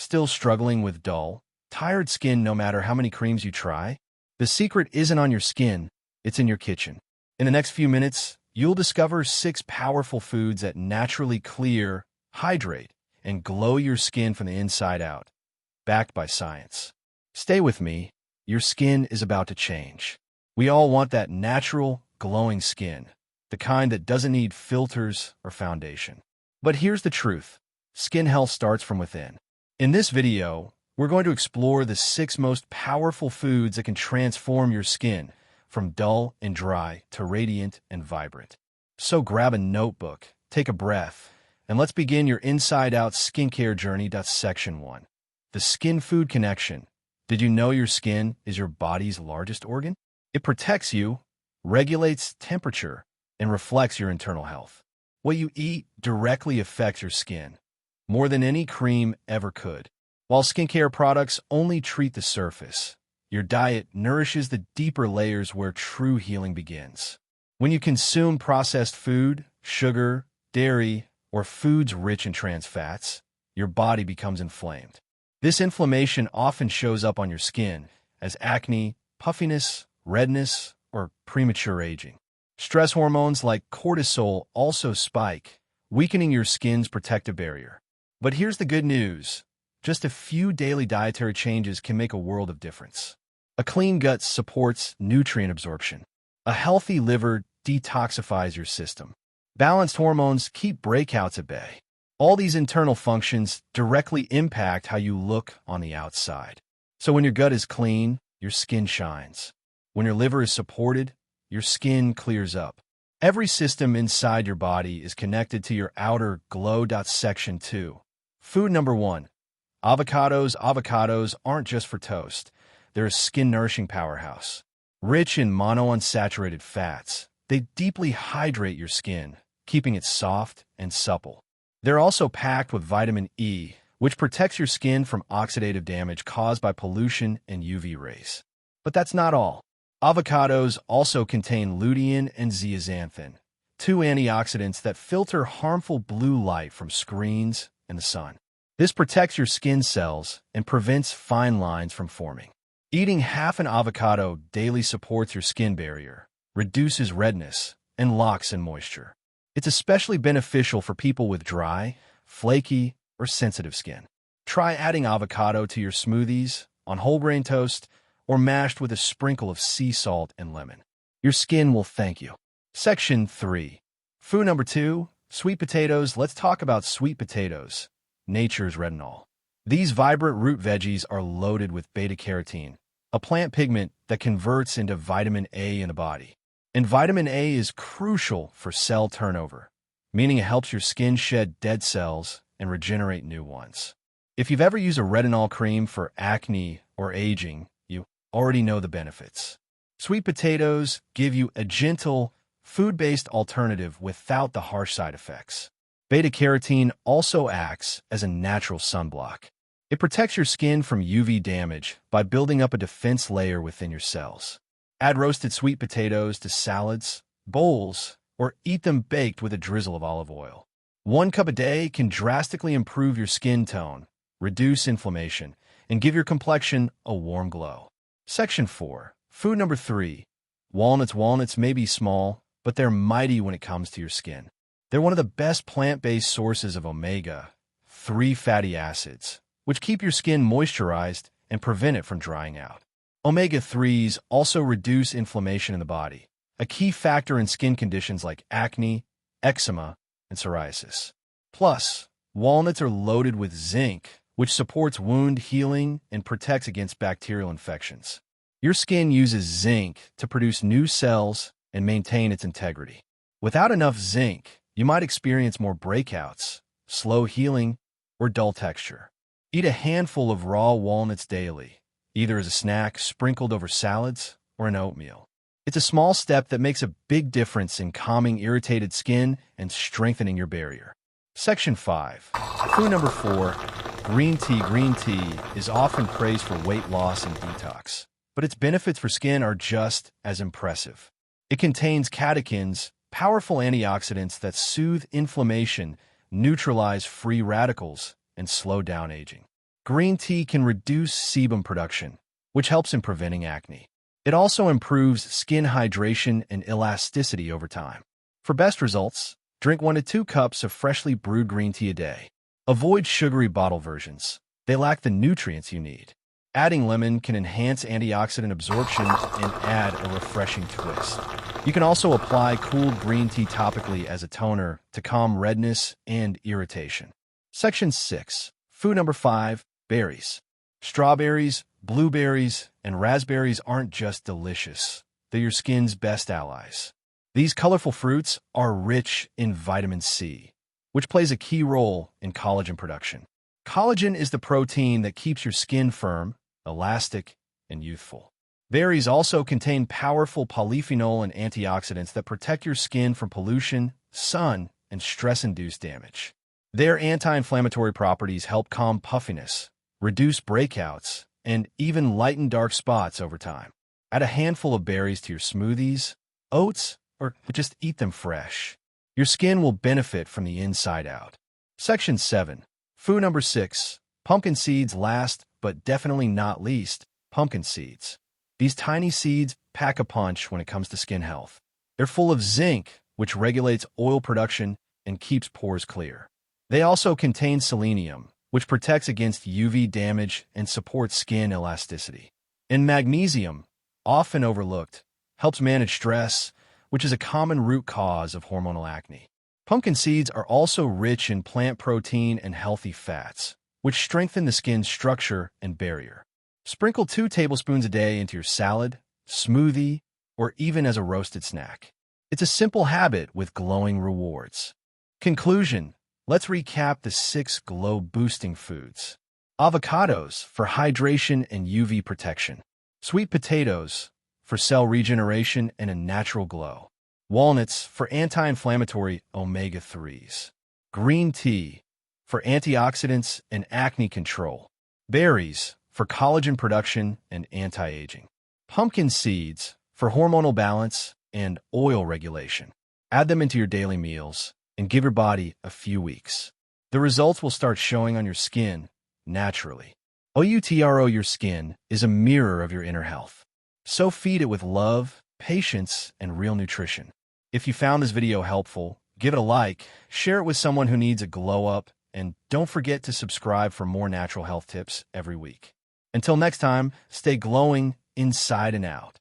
Still struggling with dull, tired skin no matter how many creams you try? The secret isn't on your skin, it's in your kitchen. In the next few minutes, you'll discover 6 powerful foods that naturally clear, hydrate, and glow your skin from the inside out, backed by science. Stay with me, your skin is about to change. We all want that natural, glowing skin, the kind that doesn't need filters or foundation. But here's the truth, skin health starts from within. In this video, we're going to explore the 6 most powerful foods that can transform your skin from dull and dry to radiant and vibrant. So grab a notebook, take a breath, and let's begin your inside-out skincare journey. Section 1. The skin-food connection. Did you know your skin is your body's largest organ? It protects you, regulates temperature, and reflects your internal health. What you eat directly affects your skin, more than any cream ever could. While skincare products only treat the surface, your diet nourishes the deeper layers where true healing begins. When you consume processed food, sugar, dairy, or foods rich in trans fats, your body becomes inflamed. This inflammation often shows up on your skin as acne, puffiness, redness, or premature aging. Stress hormones like cortisol also spike, weakening your skin's protective barrier. But here's the good news. Just a few daily dietary changes can make a world of difference. A clean gut supports nutrient absorption. A healthy liver detoxifies your system. Balanced hormones keep breakouts at bay. All these internal functions directly impact how you look on the outside. So when your gut is clean, your skin shines. When your liver is supported, your skin clears up. Every system inside your body is connected to your outer glow. Section 2. Food number 1. Avocados. Avocados aren't just for toast. They're a skin-nourishing powerhouse. Rich in monounsaturated fats, they deeply hydrate your skin, keeping it soft and supple. They're also packed with vitamin E, which protects your skin from oxidative damage caused by pollution and UV rays. But that's not all. Avocados also contain lutein and zeaxanthin, 2 antioxidants that filter harmful blue light from screens and the sun. This protects your skin cells and prevents fine lines from forming. Eating half an avocado daily supports your skin barrier, reduces redness, and locks in moisture. It's especially beneficial for people with dry, flaky, or sensitive skin. Try adding avocado to your smoothies, on whole grain toast, or mashed with a sprinkle of sea salt and lemon. Your skin will thank you. Section 3. Food number 2. Sweet potatoes. Let's talk about sweet potatoes, nature's retinol. These vibrant root veggies are loaded with beta-carotene, a plant pigment that converts into vitamin A in the body. And vitamin A is crucial for cell turnover, meaning it helps your skin shed dead cells and regenerate new ones. If you've ever used a retinol cream for acne or aging, you already know the benefits. Sweet potatoes give you a gentle, food-based alternative without the harsh side effects. Beta-carotene also acts as a natural sunblock. It protects your skin from UV damage by building up a defense layer within your cells. Add roasted sweet potatoes to salads, bowls, or eat them baked with a drizzle of olive oil. 1 cup a day can drastically improve your skin tone, reduce inflammation, and give your complexion a warm glow. Section 4. Food number 3. Walnuts. Walnuts may be small, but they're mighty when it comes to your skin. They're one of the best plant-based sources of omega-3 fatty acids, which keep your skin moisturized and prevent it from drying out. Omega-3s also reduce inflammation in the body, a key factor in skin conditions like acne, eczema, and psoriasis. Plus, walnuts are loaded with zinc, which supports wound healing and protects against bacterial infections. Your skin uses zinc to produce new cells and maintain its integrity. Without enough zinc, you might experience more breakouts, slow healing, or dull texture. Eat a handful of raw walnuts daily, either as a snack sprinkled over salads or in oatmeal. It's a small step that makes a big difference in calming irritated skin and strengthening your barrier. Section 5. Food number 4. Green tea. Green tea is often praised for weight loss and detox, but its benefits for skin are just as impressive. It contains catechins, powerful antioxidants that soothe inflammation, neutralize free radicals, and slow down aging. Green tea can reduce sebum production, which helps in preventing acne. It also improves skin hydration and elasticity over time. For best results, drink 1 to 2 cups of freshly brewed green tea a day. Avoid sugary bottle versions. They lack the nutrients you need. Adding lemon can enhance antioxidant absorption and add a refreshing twist. You can also apply cooled green tea topically as a toner to calm redness and irritation. Section 6. Food number 5. Berries. Strawberries, blueberries, and raspberries aren't just delicious. They're your skin's best allies. These colorful fruits are rich in vitamin C, which plays a key role in collagen production. Collagen is the protein that keeps your skin firm, elastic, and youthful. Berries also contain powerful polyphenol and antioxidants that protect your skin from pollution, sun, and stress-induced damage. Their anti-inflammatory properties help calm puffiness, reduce breakouts, and even lighten dark spots over time. Add a handful of berries to your smoothies, oats, or just eat them fresh. Your skin will benefit from the inside out. Section 7. Food number 6. Pumpkin seeds. Last, but definitely not least, pumpkin seeds. These tiny seeds pack a punch when it comes to skin health. They're full of zinc, which regulates oil production and keeps pores clear. They also contain selenium, which protects against UV damage and supports skin elasticity. And magnesium, often overlooked, helps manage stress, which is a common root cause of hormonal acne. Pumpkin seeds are also rich in plant protein and healthy fats, which strengthen the skin's structure and barrier. Sprinkle 2 tablespoons a day into your salad, smoothie, or even as a roasted snack. It's a simple habit with glowing rewards. Conclusion. Let's recap the 6 glow-boosting foods. Avocados for hydration and UV protection. Sweet potatoes for cell regeneration and a natural glow. Walnuts for anti-inflammatory omega-3s. Green tea for antioxidants and acne control. Berries for collagen production and anti-aging. Pumpkin seeds for hormonal balance and oil regulation. Add them into your daily meals and give your body a few weeks. The results will start showing on your skin naturally. OUTRO, your skin is a mirror of your inner health. So feed it with love, patience, and real nutrition. If you found this video helpful, give it a like, share it with someone who needs a glow up, and don't forget to subscribe for more natural health tips every week. Until next time, stay glowing inside and out.